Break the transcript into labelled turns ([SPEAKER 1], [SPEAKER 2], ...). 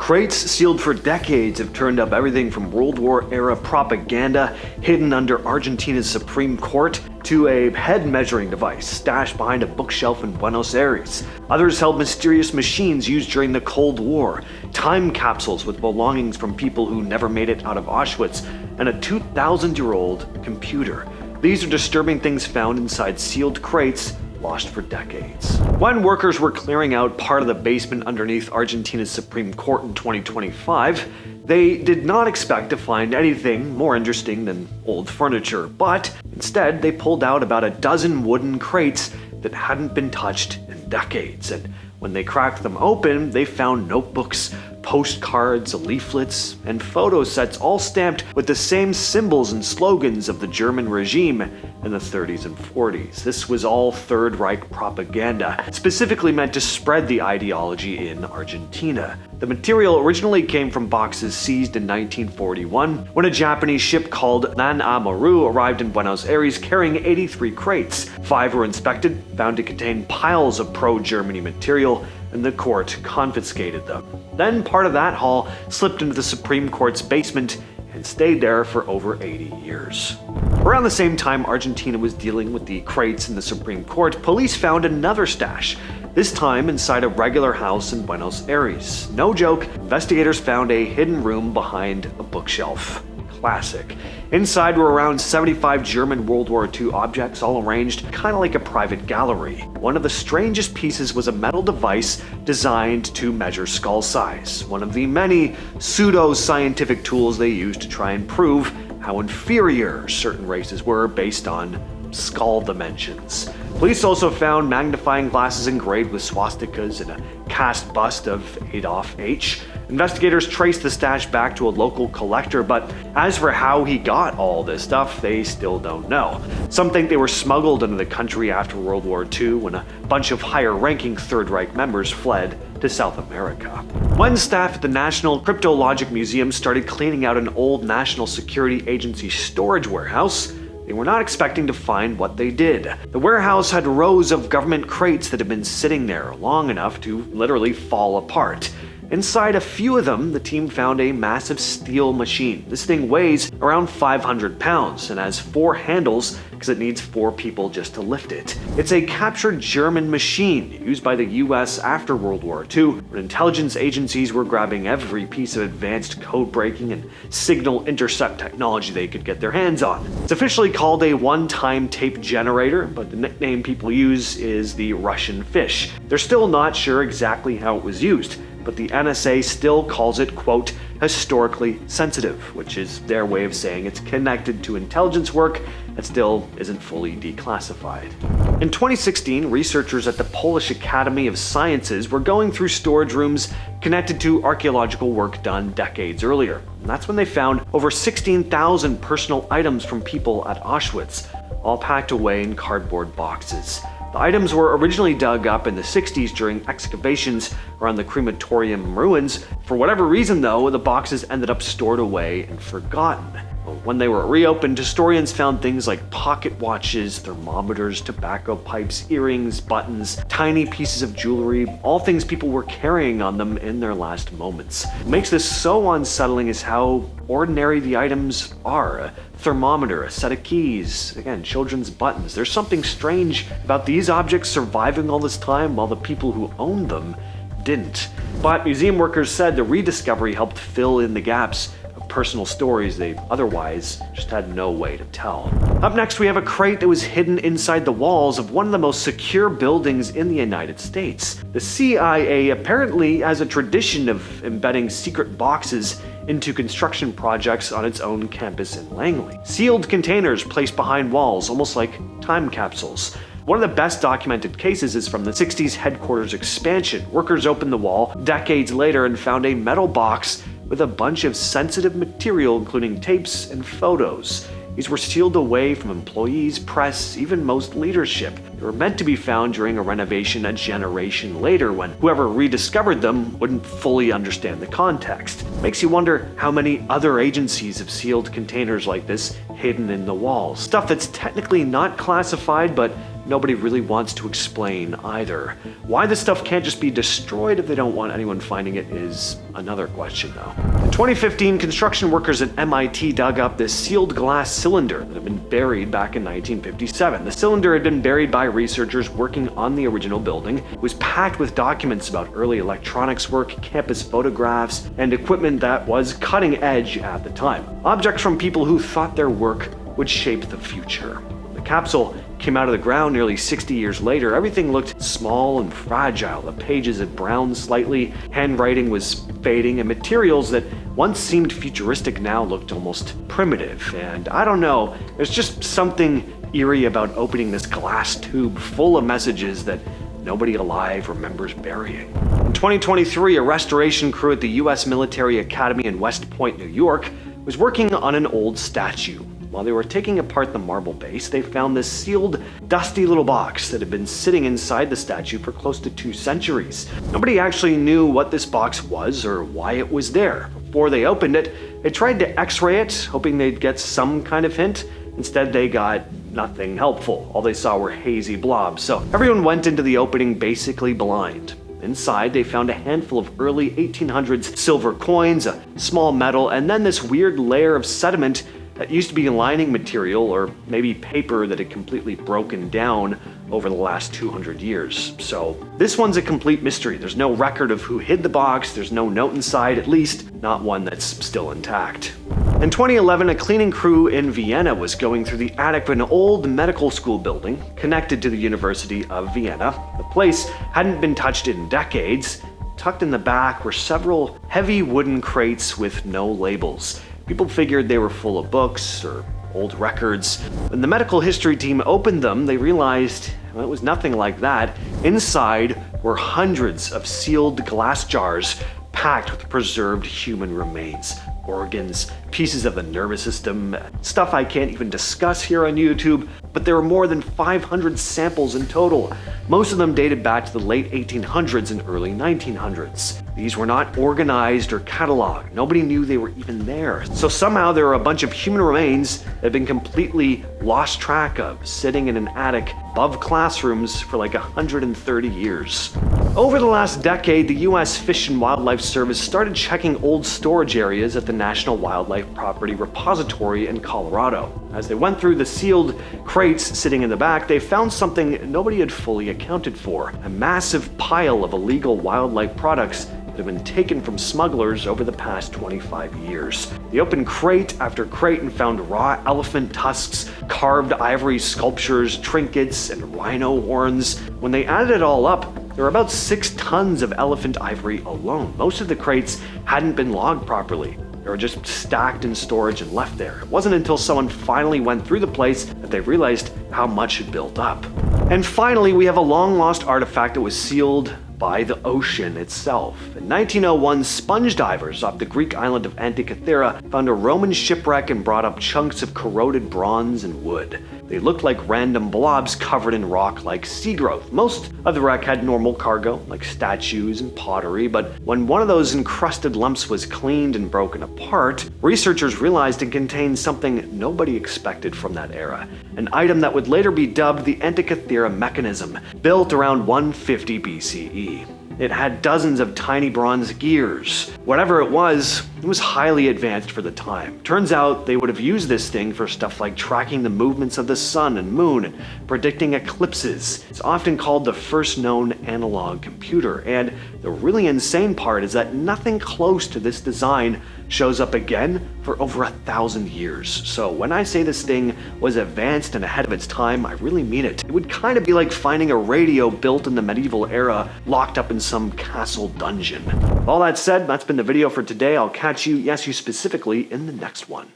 [SPEAKER 1] Crates sealed for decades have turned up everything from World War-era propaganda hidden under Argentina's Supreme Court to a head-measuring device stashed behind a bookshelf in Buenos Aires. Others held mysterious machines used during the Cold War, time capsules with belongings from people who never made it out of Auschwitz, and a 2,000-year-old computer. These are disturbing things found inside sealed crates lost for decades. When workers were clearing out part of the basement underneath Argentina's Supreme Court in 2025, they did not expect to find anything more interesting than old furniture, but instead they pulled out about a dozen wooden crates that hadn't been touched in decades. And when they cracked them open, they found notebooks, postcards, leaflets, and photo sets all stamped with the same symbols and slogans of the German regime in the 30s and 40s. This was all Third Reich propaganda, specifically meant to spread the ideology in Argentina. The material originally came from boxes seized in 1941 when a Japanese ship called Nan Amaru arrived in Buenos Aires carrying 83 crates. 5 were inspected, found to contain piles of pro-Germany material, and the court confiscated them. Then part of that haul slipped into the Supreme Court's basement and stayed there for over 80 years. Around the same time Argentina was dealing with the crates in the Supreme Court, police found another stash, this time inside a regular house in Buenos Aires. No joke, investigators found a hidden room behind a bookshelf. Classic. Inside were around 75 German World War II objects, all arranged kind of like a private gallery. One of the strangest pieces was a metal device designed to measure skull size, one of the many pseudo-scientific tools they used to try and prove how inferior certain races were based on skull dimensions. Police also found magnifying glasses engraved with swastikas and a cast bust of Adolf H. Investigators traced the stash back to a local collector, but as for how he got all this stuff, they still don't know. Some think they were smuggled into the country after World War II when a bunch of higher-ranking Third Reich members fled to South America. When staff at the National Cryptologic Museum started cleaning out an old National Security Agency storage warehouse, they were not expecting to find what they did. The warehouse had rows of government crates that had been sitting there long enough to literally fall apart. Inside a few of them, the team found a massive steel machine. This thing weighs around 500 pounds and has 4 handles because it needs 4 people just to lift it. It's a captured German machine used by the US after World War II, when intelligence agencies were grabbing every piece of advanced code-breaking and signal intercept technology they could get their hands on. It's officially called a one-time tape generator, but the nickname people use is the Russian fish. They're still not sure exactly how it was used, but the NSA still calls it, quote, historically sensitive, which is their way of saying it's connected to intelligence work that still isn't fully declassified. In 2016, researchers at the Polish Academy of Sciences were going through storage rooms connected to archaeological work done decades earlier. And that's when they found over 16,000 personal items from people at Auschwitz, all packed away in cardboard boxes. The items were originally dug up in the 60s during excavations around the crematorium ruins. For whatever reason though, the boxes ended up stored away and forgotten. When they were reopened, historians found things like pocket watches, thermometers, tobacco pipes, earrings, buttons, tiny pieces of jewelry, all things people were carrying on them in their last moments. What makes this so unsettling is how ordinary the items are. A thermometer, a set of keys, again, children's buttons. There's something strange about these objects surviving all this time while the people who owned them didn't. But museum workers said the rediscovery helped fill in the gaps of personal stories they otherwise just had no way to tell. Up next, we have a crate that was hidden inside the walls of one of the most secure buildings in the United States. The CIA apparently has a tradition of embedding secret boxes into construction projects on its own campus in Langley. Sealed containers placed behind walls, almost like time capsules. One of the best documented cases is from the 60s headquarters expansion. Workers opened the wall decades later and found a metal box with a bunch of sensitive material, including tapes and photos. These were sealed away from employees, press, even most leadership. They were meant to be found during a renovation a generation later when whoever rediscovered them wouldn't fully understand the context. Makes you wonder how many other agencies have sealed containers like this hidden in the walls. Stuff that's technically not classified, but nobody really wants to explain either. Why this stuff can't just be destroyed if they don't want anyone finding it is another question, though. In 2015, construction workers at MIT dug up this sealed glass cylinder that had been buried back in 1957. The cylinder had been buried by researchers working on the original building. It was packed with documents about early electronics work, campus photographs, and equipment that was cutting edge at the time. Objects from people who thought their work would shape the future. The capsule came out of the ground nearly 60 years later. Everything looked small and fragile. The pages had browned slightly, handwriting was fading, and materials that once seemed futuristic now looked almost primitive. And I don't know, there's just something eerie about opening this glass tube full of messages that nobody alive remembers burying. In 2023, a restoration crew at the US Military Academy in West Point, New York, was working on an old statue. While they were taking apart the marble base, they found this sealed, dusty little box that had been sitting inside the statue for close to 2 centuries. Nobody actually knew what this box was or why it was there. Before they opened it, they tried to x-ray it, hoping they'd get some kind of hint. Instead, they got nothing helpful. All they saw were hazy blobs, so everyone went into the opening basically blind. Inside, they found a handful of early 1800s silver coins, a small medal, and then this weird layer of sediment that used to be lining material or maybe paper that had completely broken down over the last 200 years. So this one's a complete mystery. There's no record of who hid the box, there's no note inside, at least not one that's still intact. In 2011, a cleaning crew in Vienna was going through the attic of an old medical school building connected to the University of Vienna. The place hadn't been touched in decades. Tucked in the back were several heavy wooden crates with no labels. People figured they were full of books or old records. When the medical history team opened them, they realized it was nothing like that. Inside were hundreds of sealed glass jars packed with preserved human remains, organs, pieces of the nervous system, stuff I can't even discuss here on YouTube, but there were more than 500 samples in total. Most of them dated back to the late 1800s and early 1900s. These were not organized or cataloged. Nobody knew they were even there. So somehow there were a bunch of human remains that had been completely lost track of, sitting in an attic above classrooms for like 130 years. Over the last decade, the US Fish and Wildlife Service started checking old storage areas at the National Wildlife Property Repository in Colorado. As they went through the sealed crates sitting in the back, they found something nobody had fully accounted for: a massive pile of illegal wildlife products that have been taken from smugglers over the past 25 years. They opened crate after crate and found raw elephant tusks, carved ivory sculptures, trinkets, and rhino horns. When they added it all up, there were about 6 tons of elephant ivory alone. Most of the crates hadn't been logged properly. They were just stacked in storage and left there. It wasn't until someone finally went through the place that they realized how much had built up. And finally, we have a long-lost artifact that was sealed by the ocean itself. In 1901, sponge divers off the Greek island of Antikythera found a Roman shipwreck and brought up chunks of corroded bronze and wood. They looked like random blobs covered in rock like sea growth. Most of the wreck had normal cargo, like statues and pottery, but when one of those encrusted lumps was cleaned and broken apart, researchers realized it contained something nobody expected from that era. An item that would later be dubbed the Antikythera mechanism, built around 150 BCE. It had dozens of tiny bronze gears. Whatever it was highly advanced for the time. Turns out they would have used this thing for stuff like tracking the movements of the sun and moon and predicting eclipses. It's often called the first known analog computer, and the really insane part is that nothing close to this design shows up again for over 1,000 years. So when I say this thing was advanced and ahead of its time, I really mean it. It would kind of be like finding a radio built in the medieval era locked up in some castle dungeon. All that said, that's been the video for today. I'll catch you, yes, you specifically, in the next one.